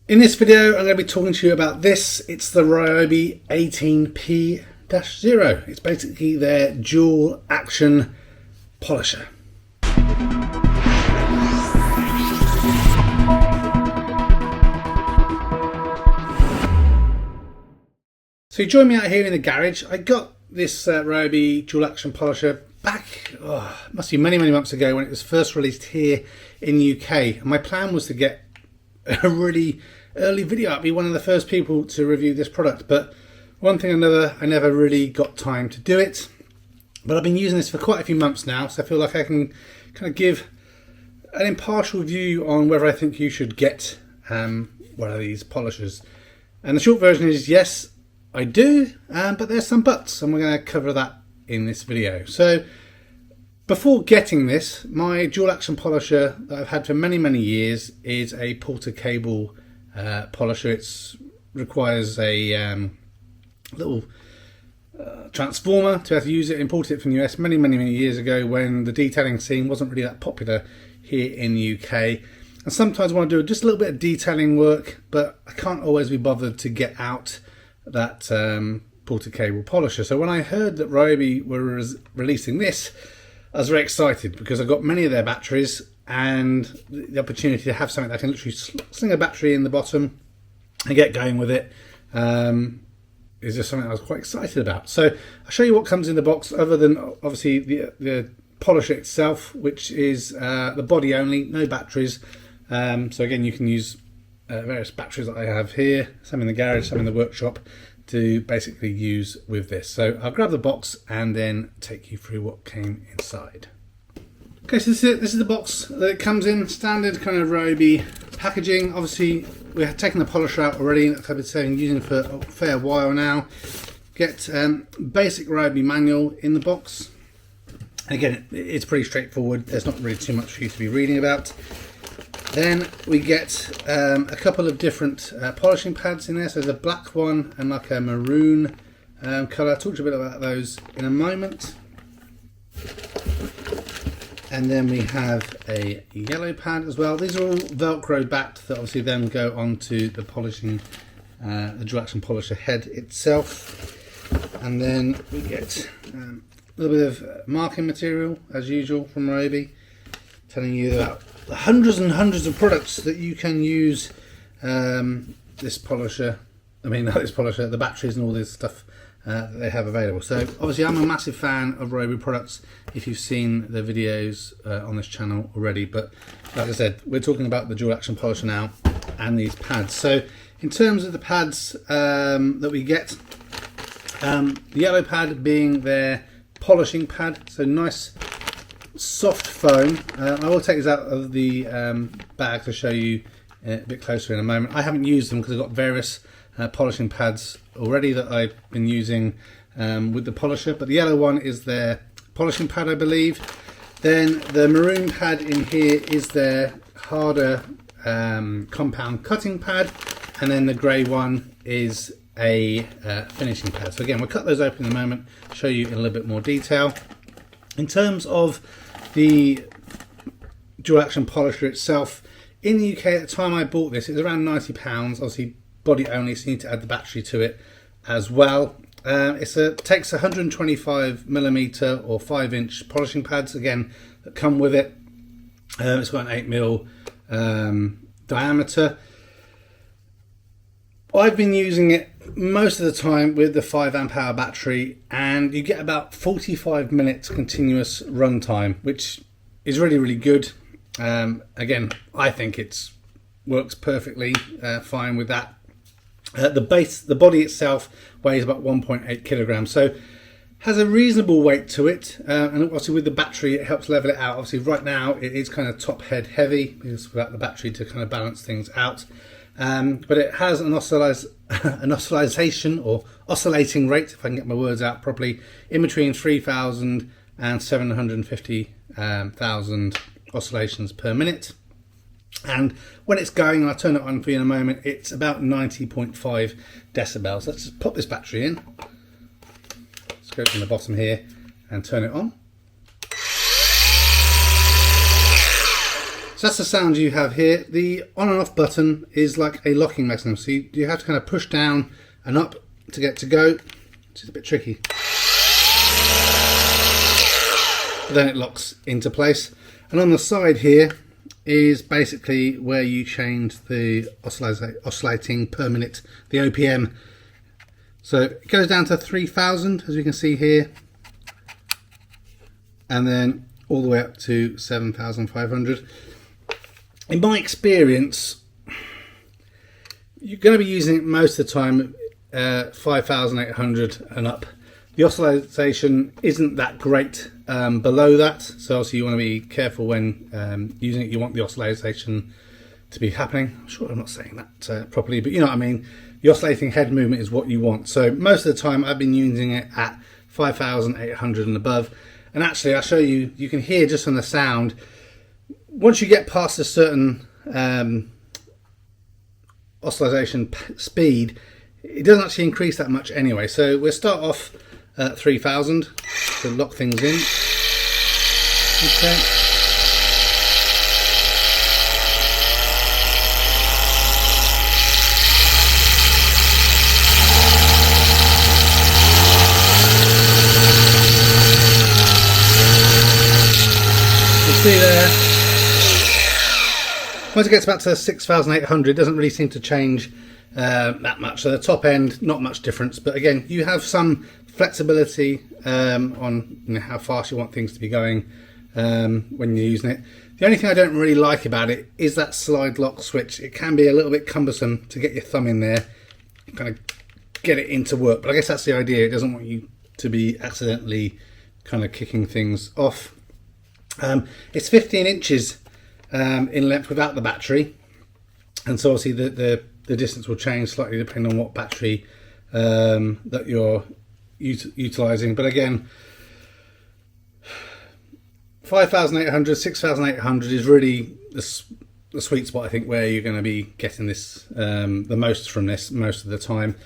In this video, I'm going to be talking to you about this. It's the Ryobi 18P-0. It's basically their dual action polisher. So you join me out here in the garage. I got this Ryobi Dual Action Polisher back, it must be many months ago when it was first released here in the UK. And my plan was to get a really early video up, be one of the first people to review this product. But one thing or another, I never really got time to do it. But I've been using this for quite a few months now, so I feel like I can kind of give an impartial view on whether I think you should get one of these polishers. And the short version is yes, I do, but there's some buts, and we're going to cover that in this video. So before getting this, my dual action polisher that I've had for many years is a Porter cable polisher. It requires a little transformer to be able to use it. Imported it from the US many years ago when the detailing scene wasn't really that popular here in the UK. And sometimes I want to do just a little bit of detailing work, but I can't always be bothered to get out that Porter cable polisher. So when I heard that Ryobi were releasing this, I was very excited because I got many of their batteries, and the opportunity to have something that I can literally sling a battery in the bottom and get going with it is just something I was quite excited about. So I'll show you what comes in the box, other than obviously the polisher itself, which is the body only, no batteries. So again, you can use various batteries that I have here, some in the garage, some in the workshop, to basically use with this. So I'll grab the box and then take you through what came inside. Okay, so this is the box that it comes in, standard kind of Ryobi packaging. Obviously we have taken the polisher out already, that I've been using for a fair while now. Get basic Ryobi manual in the box. Again, it's pretty straightforward, there's not really too much for you to be reading about. Then we get a couple of different polishing pads in there. So there's a black one and like a maroon colour. I'll talk to you a bit about those in a moment. And then we have a yellow pad as well. These are all Velcro backed, that obviously then go onto the polishing, the dual action polisher head itself. And then we get a little bit of marking material as usual from Ryobi, telling you about the hundreds and hundreds of products that you can use this polisher, the batteries and all this stuff that they have available. So obviously I'm a massive fan of Ryobi products, if you've seen the videos on this channel already, but like I said, we're talking about the dual action polisher now and these pads. So in terms of the pads that we get, the yellow pad being their polishing pad, so nice soft foam. I will take this out of the bag to show you a bit closer in a moment. I haven't used them because I've got various polishing pads already that I've been using with the polisher, but the yellow one is their polishing pad, I believe. Then the maroon pad in here is their harder compound cutting pad, and then the grey one is a finishing pad. So again, we'll cut those open in a moment, show you in a little bit more detail. In terms of the dual action polisher itself, in the UK at the time I bought this, it was around £90, obviously body only, so you need to add the battery to it as well. It takes 125mm or 5-inch polishing pads, again, that come with it. It's got an 8mm diameter. I've been using it most of the time with the 5 amp-hour battery, and you get about 45 minutes continuous run time, which is really good. Again, I think it works perfectly fine with that. The body itself weighs about 1.8 kilograms, so has a reasonable weight to it, and obviously with the battery it helps level it out. Obviously right now it is kind of top head heavy because without the battery to kind of balance things out. But it has an oscillation or oscillating rate, if I can get my words out properly, in between 3,000 and 750,000 oscillations per minute. And when it's going, and I'll turn it on for you in a moment, it's about 90.5 decibels. Let's just pop this battery in. Let's go from the bottom here and turn it on. So that's the sound you have here. The on and off button is like a locking mechanism. So you have to kind of push down and up to get to go, which is a bit tricky. But then it locks into place. And on the side here is basically where you change the oscillating per minute, the OPM. So it goes down to 3000, as you can see here, and then all the way up to 7500. In my experience, you're going to be using it most of the time 5800 and up. The oscillation isn't that great below that, so obviously you want to be careful when using it. You want the oscillation to be happening. I'm sure I'm not saying that properly, but you know what I mean. The oscillating head movement is what you want. So most of the time I've been using it at 5800 and above. And actually I'll show you, you can hear just from the sound, once you get past a certain oscillation speed, it doesn't actually increase that much anyway. So we'll start off at 3000 to lock things in. Okay. You see there, once it gets back to 6800, it doesn't really seem to change that much. So the top end, not much difference, but again, you have some flexibility on how fast you want things to be going when you're using it. The only thing I don't really like about it is that slide lock switch. It can be a little bit cumbersome to get your thumb in there, kind of get it into work, but I guess that's the idea. It doesn't want you to be accidentally kind of kicking things off. It's 15 inches in length without the battery, and so obviously the distance will change slightly depending on what battery that you're utilizing. But again, 5800, 6800 is really the sweet spot, I think, where you're going to be getting this the most from this most of the time.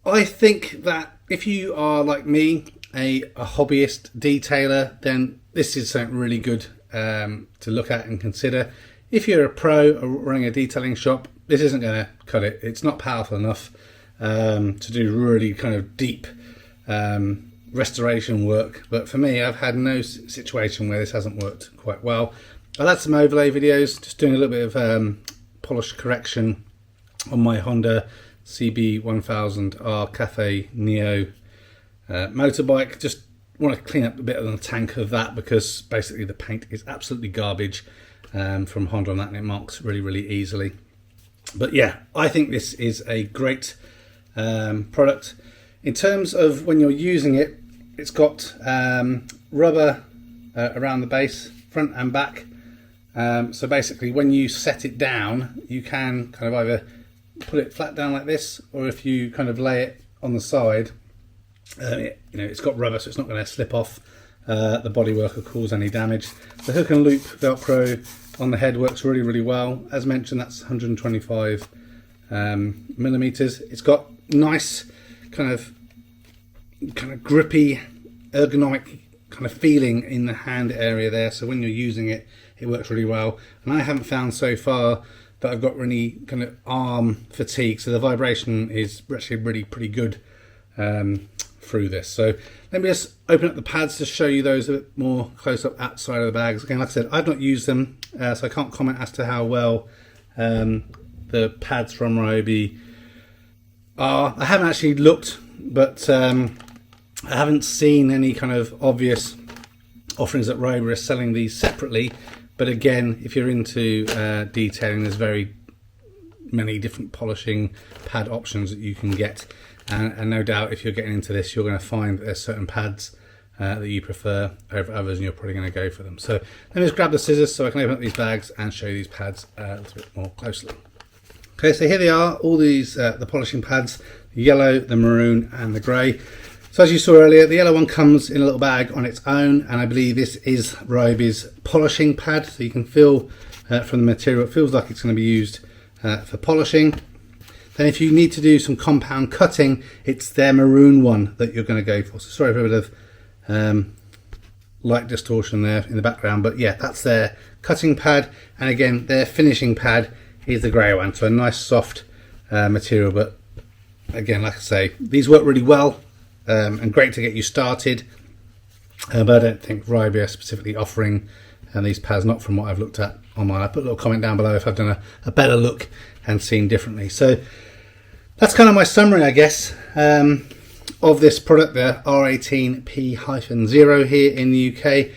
I think that if you are like me, a hobbyist detailer, then this is something really good to look at and consider. If you're a pro or running a detailing shop, this isn't going to cut it. It's not powerful enough to do really kind of deep restoration work. But for me, I've had no situation where this hasn't worked quite well. I've had some overlay videos, just doing a little bit of polish correction on my Honda CB1000R Cafe Neo motorbike. Just want to clean up a bit of the tank of that, because basically the paint is absolutely garbage from Honda on that, and it marks really, really easily. But yeah, I think this is a great product. In terms of when you're using it, it's got rubber around the base, front and back. So basically when you set it down, you can kind of either put it flat down like this, or if you kind of lay it on the side, it's got rubber, so it's not going to slip off the bodywork or cause any damage. The hook and loop Velcro on the head works really, really well. As mentioned, that's 125 millimeters. It's got nice kind of grippy, ergonomic kind of feeling in the hand area there. So when you're using it, it works really well. And I haven't found so far that I've got any kind of arm fatigue. So the vibration is actually really pretty good through this. So let me just open up the pads to show you those a bit more close up outside of the bags. Again, like I said, I've not used them, so I can't comment as to how well the pads from Ryobi are. I haven't actually looked, but I haven't seen any kind of obvious offerings that Ryobi are selling these separately. But again, if you're into detailing, there's very many different polishing pad options that you can get. And no doubt if you're getting into this, you're going to find that there's certain pads that you prefer over others, and you're probably going to go for them. So let me just grab the scissors so I can open up these bags and show you these pads a little bit more closely. Okay, so here they are, all these, the polishing pads, the yellow, the maroon and the grey. So as you saw earlier, the yellow one comes in a little bag on its own, and I believe this is Ryobi's polishing pad. So you can feel from the material, it feels like it's going to be used for polishing. Then if you need to do some compound cutting, it's their maroon one that you're going to go for. So sorry for a bit of light distortion there in the background, but yeah, that's their cutting pad, and again their finishing pad is the grey one, so a nice soft material. But again, like I say, these work really well and great to get you started, but I don't think Ryobi are specifically offering these pads, not from what I've looked at online. I put a little comment down below if I've done a better look and seen differently. So that's kind of my summary, I guess, of this product, the R18P-0 here in the UK.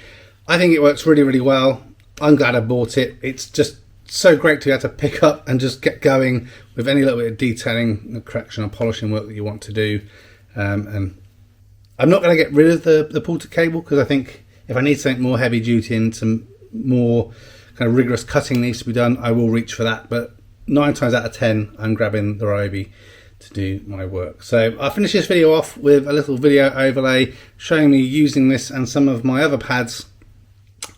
I think it works really, really well. I'm glad I bought it. It's just so great to be able to pick up and just get going with any little bit of detailing, correction or polishing work that you want to do. And I'm not going to get rid of the pull-to cable, because I think if I need something more heavy duty and some more kind of rigorous cutting needs to be done, I will reach for that. But 9 times out of 10, I'm grabbing the Ryobi to do my work. So I'll finish this video off with a little video overlay showing me using this and some of my other pads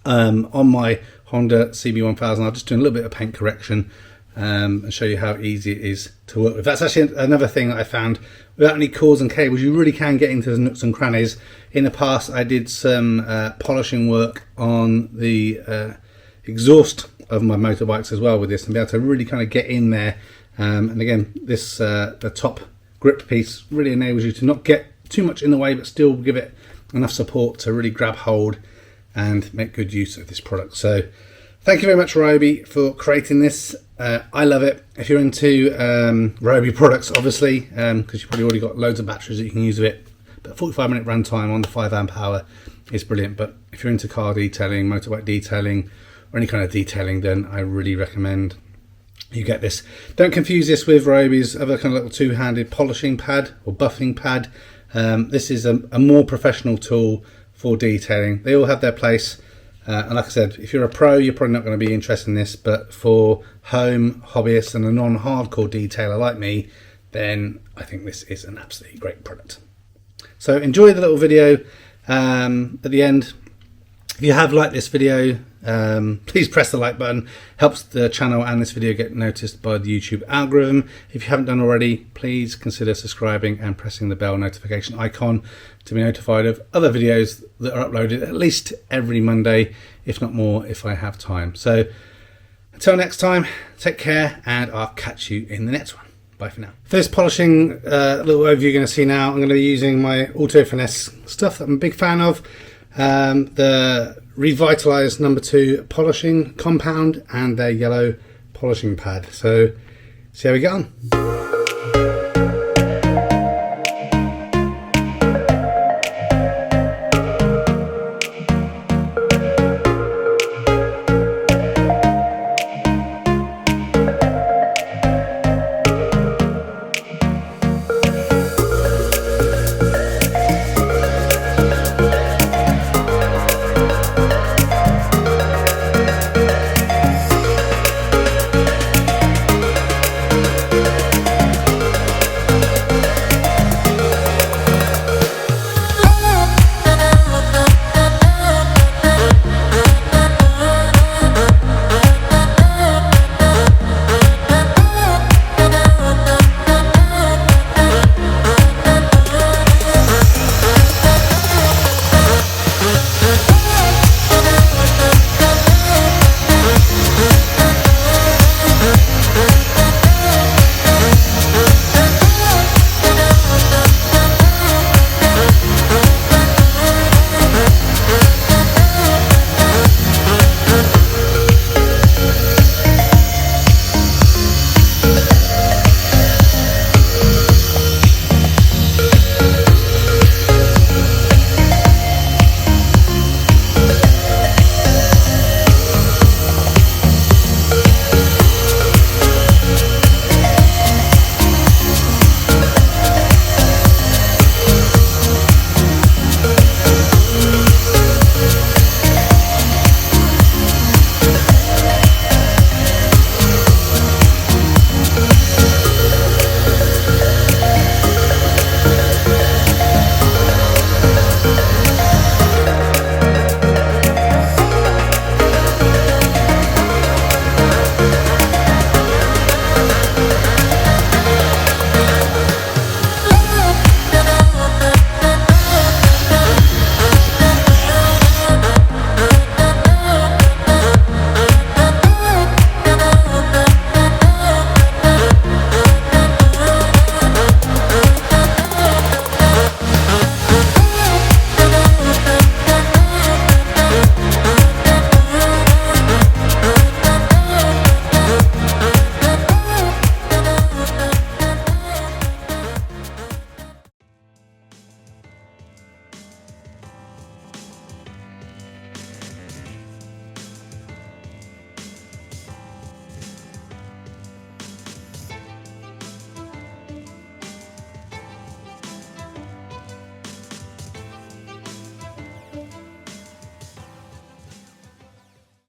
on my Honda CB1000. I'll just do a little bit of paint correction and show you how easy it is to work with. That's actually another thing that I found. Without any cords and cables, you really can get into the nooks and crannies. In the past, I did some polishing work on the exhaust of my motorbikes as well with this, and be able to really kind of get in there. And again, this the top grip piece really enables you to not get too much in the way, but still give it enough support to really grab hold and make good use of this product. So thank you very much, Ryobi, for creating this. I love it. If you're into Ryobi products, obviously, because you've probably already got loads of batteries that you can use with it, but 45-minute runtime on the 5 amp hour is brilliant. But if you're into car detailing, motorbike detailing, or any kind of detailing, then I really recommend you get this. Don't confuse this with Ryobi's other kind of little two-handed polishing pad or buffing pad. This is a more professional tool for detailing. They all have their place, and like I said, if you're a pro, you're probably not going to be interested in this, but for home hobbyists and a non-hardcore detailer like me, then I think this is an absolutely great product. So enjoy the little video at the end. If you have liked this video, please press the like button. Helps the channel and this video get noticed by the YouTube algorithm. If you haven't done already, please consider subscribing and pressing the bell notification icon to be notified of other videos that are uploaded at least every Monday, if not more, if I have time. So until next time, take care, and I'll catch you in the next one. Bye for now. For this polishing little overview you're going to see now, I'm going to be using my Auto Finesse stuff that I'm a big fan of. The Revitalized No. 2 polishing compound and their yellow polishing pad. So see how we get on.